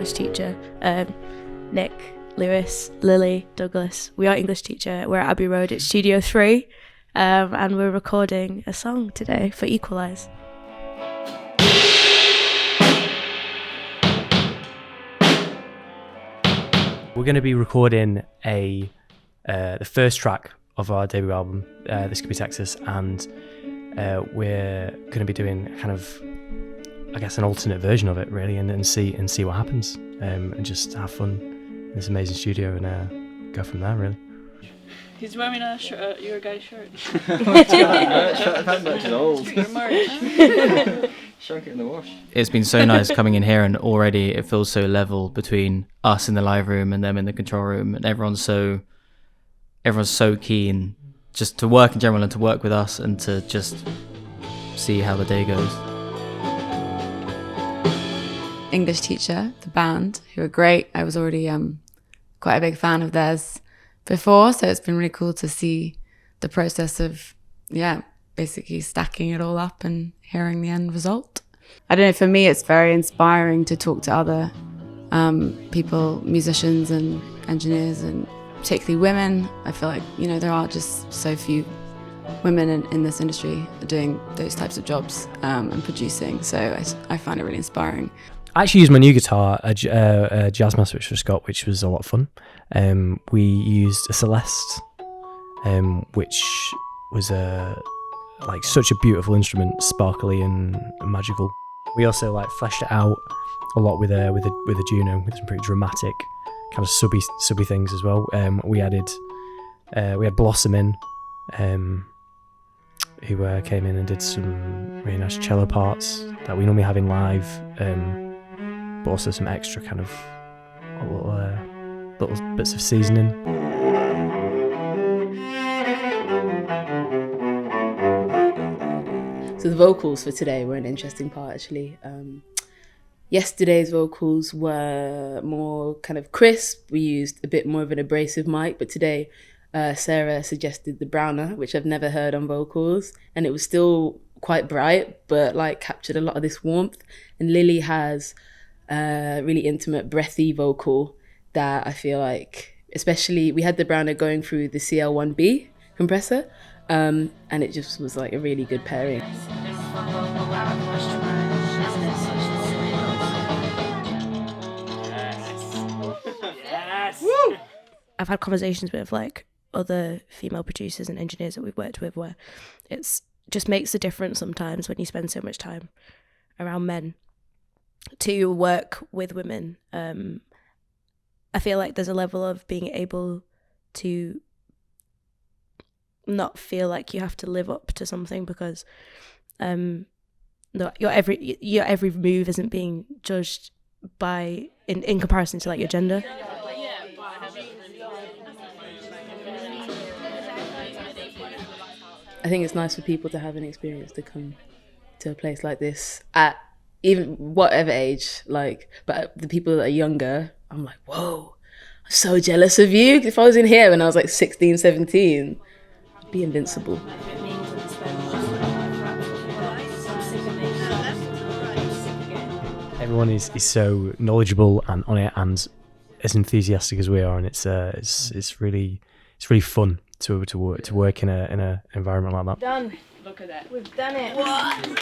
English teacher. Nick, Lewis, Lily, Douglas. We are English teacher. We're at Abbey Road. It's Studio 3. And we're recording a song today for Equalise. We're going to be recording the first track of our debut album, This Could Be Texas, and we're going to be doing kind of, I guess, an alternate version of it, really, and see what happens, and just have fun in this amazing studio and go from there, really. He's wearing a shirt, your guy's shirt. That much is old. Your merch. Shrunk it in the wash. It's been so nice coming in here, and already it feels so level between us in the live room and them in the control room, and everyone's so keen just to work in general and to work with us and to just see how the day goes. English teacher, the band, who are great. I was already quite a big fan of theirs before, so it's been really cool to see the process of basically stacking it all up and hearing the end result. I don't know, for me it's very inspiring to talk to other people, musicians and engineers, and particularly women. I feel like, there are just so few women in this industry doing those types of jobs and producing, so I find it really inspiring. I actually used my new guitar, a Jazzmaster Switch for Scott, which was a lot of fun. We used a Celeste, which was such a beautiful instrument, sparkly and magical. We also fleshed it out a lot with a Juno, with some pretty dramatic kind of subby things as well. We had Blossom in, who came in and did some really nice cello parts that we normally have in live, but also some extra kind of little bits of seasoning. So the vocals for today were an interesting part, actually. Yesterday's vocals were more kind of crisp. We used a bit more of an abrasive mic, but today Sarah suggested the Browner, which I've never heard on vocals, and it was still quite bright, but captured a lot of this warmth. And Lily has a really intimate, breathy vocal that I feel like, especially, we had the Browner going through the CL1B compressor, and it just was a really good pairing. I've had conversations with other female producers and engineers that we've worked with where it's just makes a difference sometimes when you spend so much time around men to work with women. I feel like there's a level of being able to not feel like you have to live up to something because your every move isn't being judged by in comparison to your gender. I think it's nice for people to have an experience to come to a place like this at even whatever age, but the people that are younger, I'm like, whoa, I'm so jealous of you. If I was in here when I was 16, 17, I'd be invincible. Everyone is so knowledgeable and on it and as enthusiastic as we are, and it's really fun to work in an environment like that. Done. Look at that. We've done it. What?